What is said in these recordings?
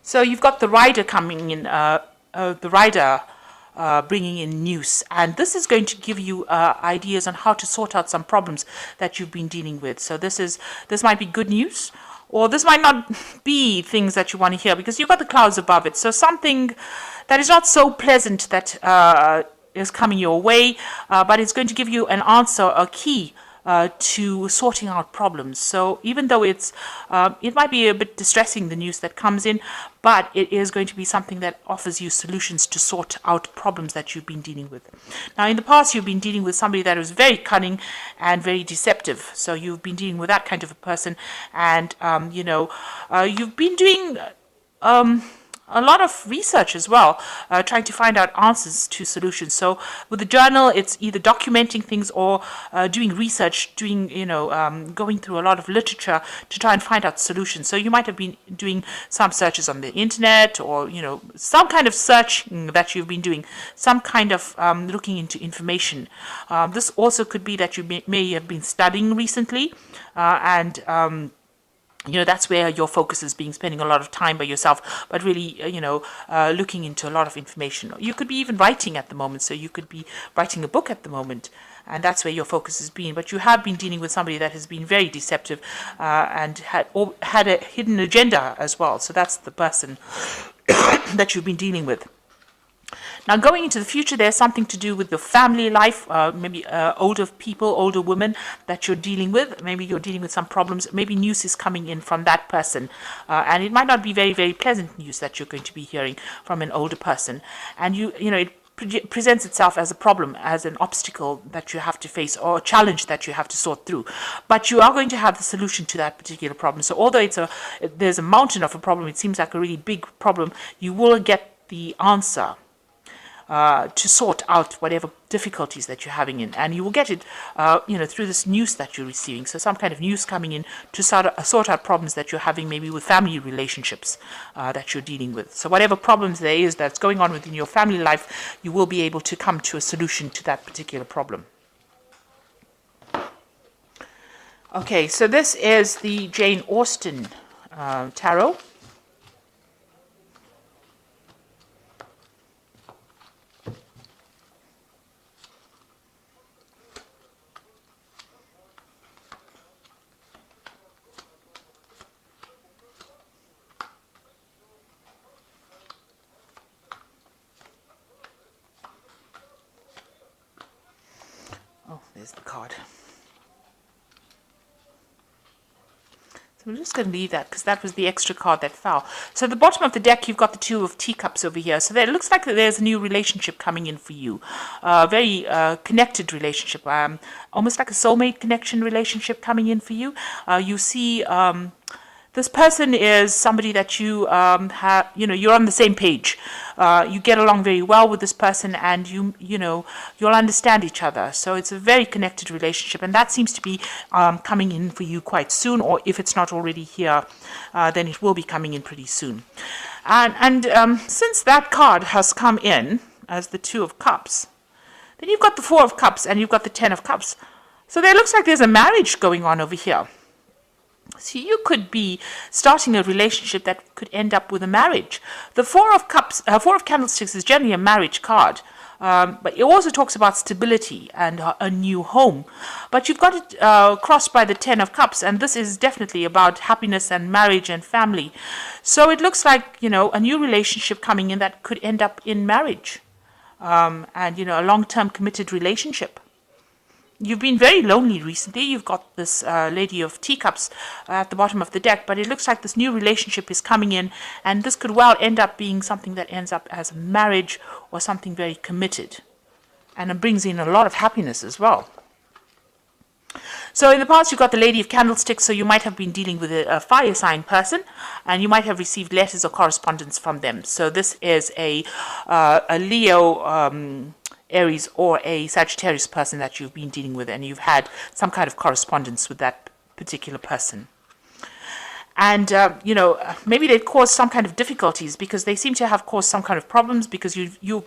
So you've got the rider coming in, the rider bringing in news, and this is going to give you ideas on how to sort out some problems that you've been dealing with. So this might be good news, or this might not be things that you want to hear, because you've got the clouds above it. So something that is not so pleasant that is coming your way, but it's going to give you an answer, a key to sorting out problems. So even though it might be a bit distressing, the news that comes in, but it is going to be something that offers you solutions to sort out problems that you've been dealing with. Now, in the past, you've been dealing with somebody that was very cunning and very deceptive. So you've been dealing with that kind of a person, and you've been doing a lot of research as well, trying to find out answers to solutions. So with the journal, it's either documenting things or doing research, going through a lot of literature to try and find out solutions. So you might have been doing some searches on the internet, or some kind of search that you've been doing, some kind of looking into information. This also could be that you may have been studying recently, and that's where your focus is being, spending a lot of time by yourself, but really, looking into a lot of information. You could be even writing at the moment, so you could be writing a book at the moment, and that's where your focus has been. But you have been dealing with somebody that has been very deceptive and had a hidden agenda as well. So that's the person that you've been dealing with. Now, going into the future, there's something to do with your family life, maybe older people, older women that you're dealing with. Maybe you're dealing with some problems. Maybe news is coming in from that person. And it might not be very, very pleasant news that you're going to be hearing from an older person. And it presents itself as a problem, as an obstacle that you have to face, or a challenge that you have to sort through. But you are going to have the solution to that particular problem. So although there's a mountain of a problem, it seems like a really big problem, you will get the answer to sort out whatever difficulties that you're having in, and you will get it, through this news that you're receiving. So some kind of news coming in to sort out problems that you're having, maybe with family relationships that you're dealing with. So whatever problems there is that's going on within your family life, you will be able to come to a solution to that particular problem. Okay, so this is the Jane Austen tarot. Oh, there's the card. So we're just going to leave that because that was the extra card that fell. So at the bottom of the deck, you've got the Two of Teacups over here. So it looks like there's a new relationship coming in for you. Very connected relationship. Almost like a soulmate connection relationship coming in for you. You see this person is somebody that you have, you're on the same page. You get along very well with this person, and you'll understand each other. So it's a very connected relationship, and that seems to be coming in for you quite soon, or if it's not already here, then it will be coming in pretty soon. And since that card has come in as the Two of Cups, then you've got the Four of Cups and you've got the Ten of Cups. So there looks like there's a marriage going on over here. So you could be starting a relationship that could end up with a marriage. The Four of Candlesticks is generally a marriage card, but it also talks about stability and a new home. But you've got it crossed by the Ten of Cups, and this is definitely about happiness and marriage and family. So it looks like, a new relationship coming in that could end up in marriage, and, a long-term committed relationship. You've been very lonely recently. You've got this Lady of Teacups at the bottom of the deck, but it looks like this new relationship is coming in, and this could well end up being something that ends up as a marriage or something very committed. And it brings in a lot of happiness as well. So in the past, you've got the Lady of Candlesticks, so you might have been dealing with a fire sign person, and you might have received letters or correspondence from them. So this is a Leo, Aries, or a Sagittarius person that you've been dealing with, and you've had some kind of correspondence with that particular person. And, maybe they've caused some kind of difficulties because they seem to have caused some kind of problems because you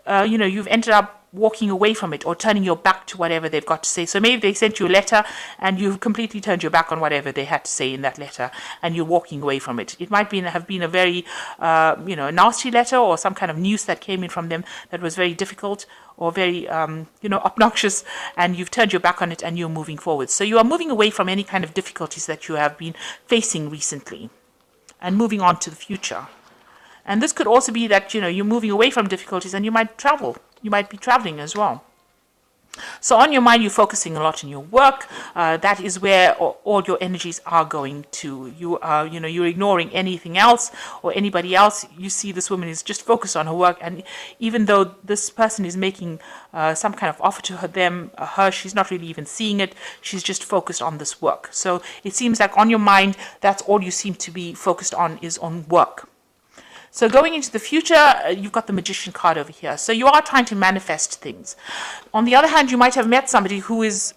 you've ended up walking away from it or turning your back to whatever they've got to say. So maybe they sent you a letter and you've completely turned your back on whatever they had to say in that letter and you're walking away from it. It might have been a very, nasty letter or some kind of news that came in from them that was very difficult or very, obnoxious, and you've turned your back on it and you're moving forward. So you are moving away from any kind of difficulties that you have been facing recently and moving on to the future. And this could also be that, you're moving away from difficulties and you might travel. You might be traveling as well. So on your mind, you're focusing a lot on your work. That is where all your energies are going to. You're ignoring anything else or anybody else. You see this woman is just focused on her work. And even though this person is making some kind of offer to her, she's not really even seeing it. She's just focused on this work. So it seems like on your mind, that's all you seem to be focused on is on work. So going into the future, you've got the Magician card over here. So you are trying to manifest things. On the other hand, you might have met somebody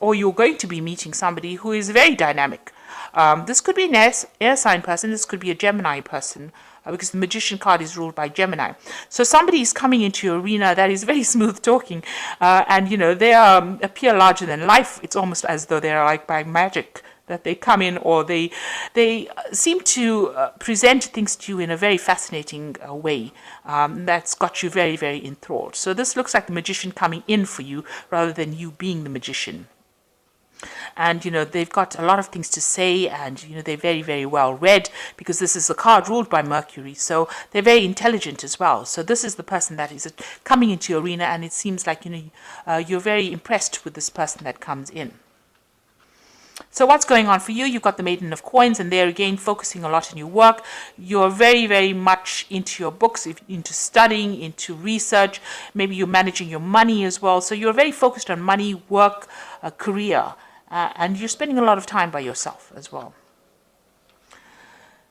or you're going to be meeting somebody who is very dynamic. This could be an air sign person. This could be a Gemini person, because the Magician card is ruled by Gemini. So somebody is coming into your arena that is very smooth talking, and they appear larger than life. It's almost as though they're like by magic that they come in, or they seem to present things to you in a very fascinating way that's got you very, very enthralled. So this looks like the magician coming in for you rather than you being the magician. And they've got a lot of things to say, and they're very, very well read, because this is a card ruled by Mercury, so they're very intelligent as well. So this is the person that is coming into your arena, and it seems like you're very impressed with this person that comes in. So what's going on for you? You've got the Maiden of Coins, and they're again focusing a lot on your work. You're very, very much into your books, into studying, into research. Maybe you're managing your money as well. So you're very focused on money, work, career, and you're spending a lot of time by yourself as well.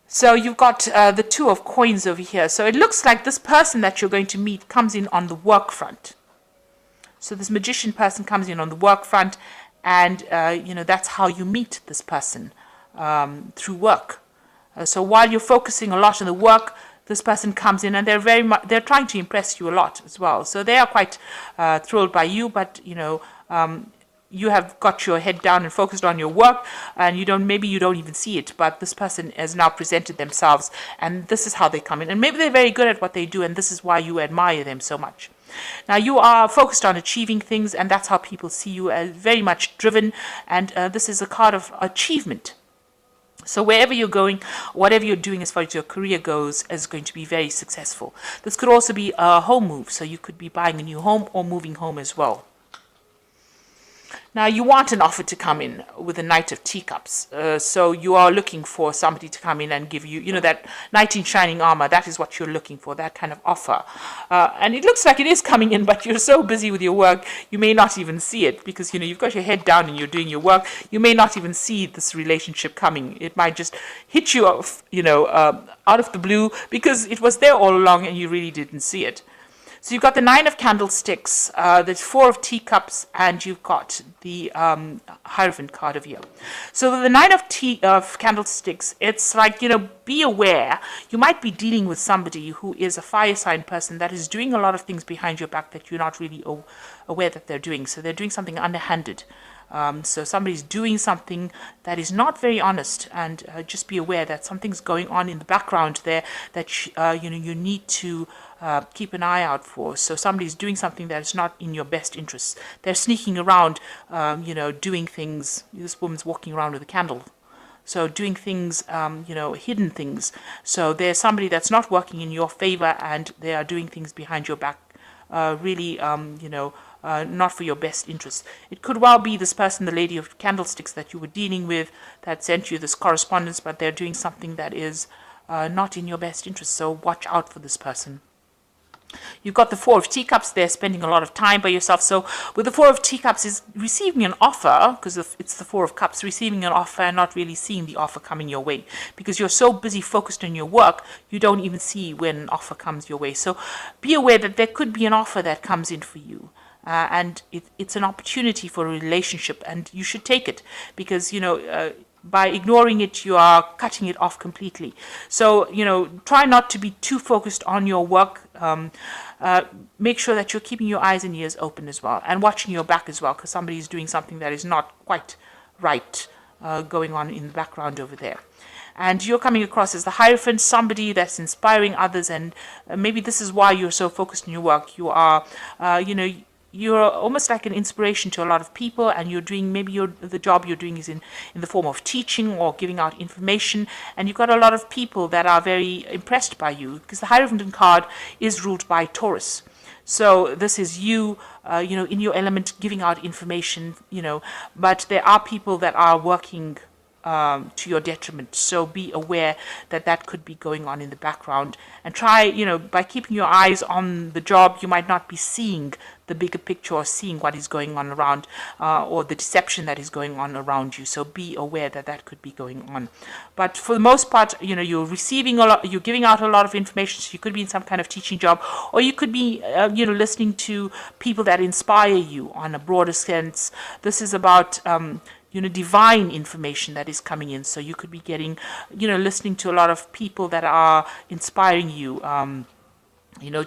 So you've got the Two of Coins over here. So it looks like this person that you're going to meet comes in on the work front. So this magician person comes in on the work front, and that's how you meet this person, through work. So while you're focusing a lot on the work, this person comes in, and they're trying to impress you a lot as well. So they are quite thrilled by you, but you have got your head down and focused on your work, and maybe you don't even see it, but this person has now presented themselves, and this is how they come in. And maybe they're very good at what they do, and this is why you admire them so much. Now you are focused on achieving things, and that's how people see you, as very much driven, and this is a card of achievement. So wherever you're going, whatever you're doing as far as your career goes, is going to be very successful. This could also be a home move, so you could be buying a new home or moving home as well. Now, you want an offer to come in with a Knight of Teacups. So you are looking for somebody to come in and give you, that knight in shining armor. That is what you're looking for, that kind of offer. And it looks like it is coming in, but you're so busy with your work, you may not even see it, because, you've got your head down and you're doing your work. You may not even see this relationship coming. It might just hit you off, out of the blue, because it was there all along and you really didn't see it. So you've got the Nine of Candlesticks, the Four of Teacups, and you've got the Hierophant card over here. So the Nine of Candlesticks, it's like, be aware. You might be dealing with somebody who is a fire sign person that is doing a lot of things behind your back that you're not really aware that they're doing. So they're doing something underhanded. So somebody's doing something that is not very honest, and just be aware that something's going on in the background there that you need to keep an eye out for. So somebody's doing something that is not in your best interests. They're sneaking around, doing things. This woman's walking around with a candle. So doing things, hidden things. So there's somebody that's not working in your favor, and they are doing things behind your back, really, not for your best interests. It could well be this person, the Lady of Candlesticks, that you were dealing with, that sent you this correspondence, but they're doing something that is not in your best interest. So watch out for this person. You've got the Four of Teacups. They're spending a lot of time by yourself. So with the Four of Teacups is receiving an offer, because it's the Four of Cups, receiving an offer and not really seeing the offer coming your way, because you're so busy focused on your work, you don't even see when an offer comes your way. So be aware that there could be an offer that comes in for you. And it's an opportunity for a relationship, and you should take it, because by ignoring it, you are cutting it off completely. So, try not to be too focused on your work. Make sure that you're keeping your eyes and ears open as well, and watching your back as well, because somebody is doing something that is not quite right going on in the background over there. And you're coming across as the Hierophant, somebody that's inspiring others, and maybe this is why you're so focused on your work. You are, you're almost like an inspiration to a lot of people, and you're doing, maybe the job you're doing is in the form of teaching or giving out information, and you've got a lot of people that are very impressed by you, because the Hierophant card is ruled by Taurus. So this is you, in your element, giving out information, but there are people that are working to your detriment. So be aware that that could be going on in the background, and try, by keeping your eyes on the job, you might not be seeing the bigger picture or seeing what is going on around, or the deception that is going on around you. So be aware that that could be going on. But for the most part, you're receiving a lot, you're giving out a lot of information. So you could be in some kind of teaching job, or you could be, listening to people that inspire you on a broader sense. This is about, divine information that is coming in. So you could be getting, listening to a lot of people that are inspiring you,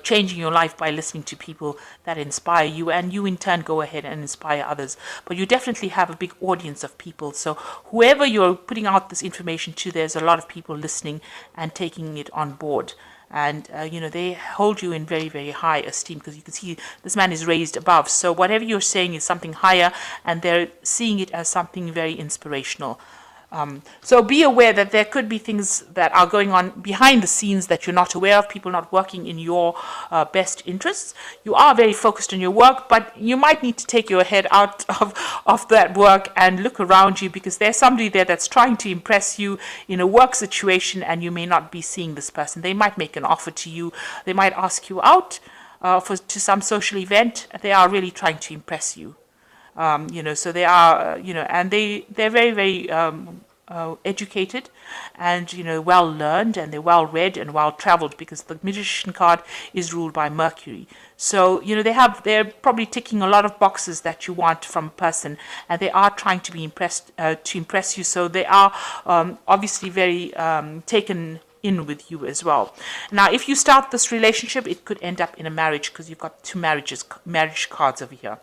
changing your life by listening to people that inspire you, and you in turn go ahead and inspire others. But you definitely have a big audience of people. So whoever you're putting out this information to, there's a lot of people listening and taking it on board. And, they hold you in very, very high esteem, because you can see this man is raised above. So whatever you're saying is something higher, and they're seeing it as something very inspirational. So be aware that there could be things that are going on behind the scenes that you're not aware of, people not working in your best interests. You are very focused on your work, but you might need to take your head out of that work and look around you, because there's somebody there that's trying to impress you in a work situation, and you may not be seeing this person. They might make an offer to you. They might ask you out to some social event. They are really trying to impress you. So they are, and they're very, very educated, and well learned, and they're well read and well traveled, because the Magician card is ruled by Mercury. So they're probably ticking a lot of boxes that you want from a person, and they are trying to be impressed to impress you. So they are obviously very taken in with you as well. Now, if you start this relationship, it could end up in a marriage, because you've got two marriage cards over here.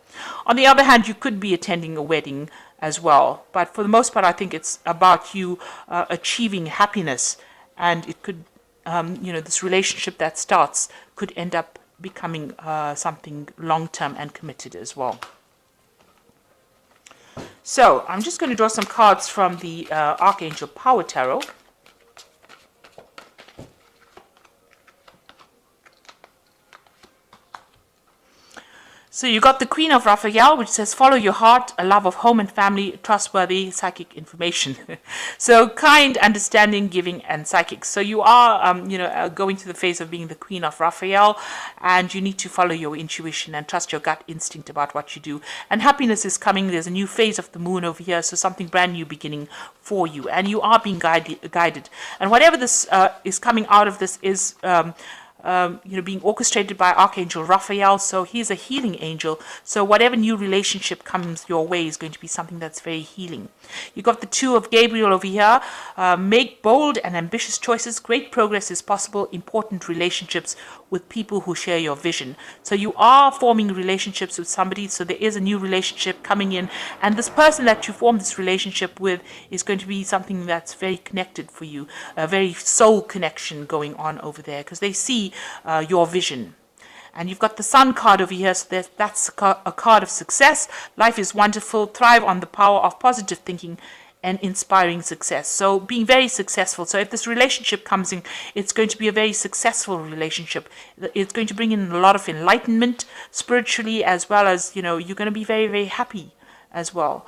On the other hand, you could be attending a wedding as well, but for the most part, I think it's about you achieving happiness, and it could, this relationship that starts could end up becoming something long-term and committed as well. So I'm just going to draw some cards from the Archangel Power Tarot. So you got the Queen of Raphael, which says, follow your heart, a love of home and family, trustworthy, psychic information. So kind, understanding, giving, and psychic. So you are, going to the phase of being the Queen of Raphael, and you need to follow your intuition and trust your gut instinct about what you do. And happiness is coming. There's a new phase of the moon over here, so something brand new beginning for you. And you are being guided. And whatever this is coming out of this is being orchestrated by Archangel Raphael. So he's a healing angel. So whatever new relationship comes your way is going to be something that's very healing. You got the Two of Gabriel over here. Make bold and ambitious choices. Great progress is possible. Important relationships with people who share your vision. So you are forming relationships with somebody. So there is a new relationship coming in. And this person that you form this relationship with is going to be something that's very connected for you. A very soul connection going on over there, because they see your vision. And you've got the Sun card over here, so that's a card of success. Life is wonderful. Thrive on the power of positive thinking and inspiring success. So being very successful. So if this relationship comes in, it's going to be a very successful relationship. It's going to bring in a lot of enlightenment spiritually, as well as, you're going to be very, very happy as well.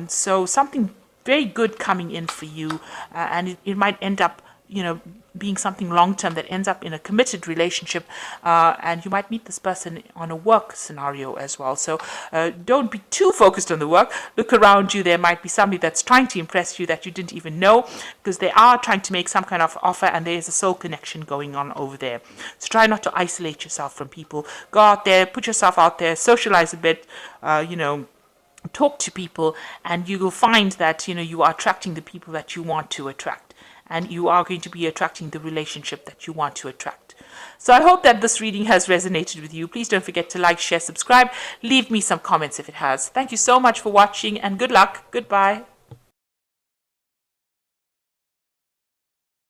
So something very good coming in for you, and it might end up, being something long-term that ends up in a committed relationship, and you might meet this person on a work scenario as well. So don't be too focused on the work. Look around you. There might be somebody that's trying to impress you that you didn't even know, because they are trying to make some kind of offer, and there is a soul connection going on over there. So try not to isolate yourself from people. Go out there, put yourself out there, socialize a bit, talk to people, and you will find that you are attracting the people that you want to attract, and you are going to be attracting the relationship that you want to attract. So I hope that this reading has resonated with you. Please don't forget to like, share, subscribe. Leave me some comments if it has. Thank you so much for watching, and good luck. Goodbye.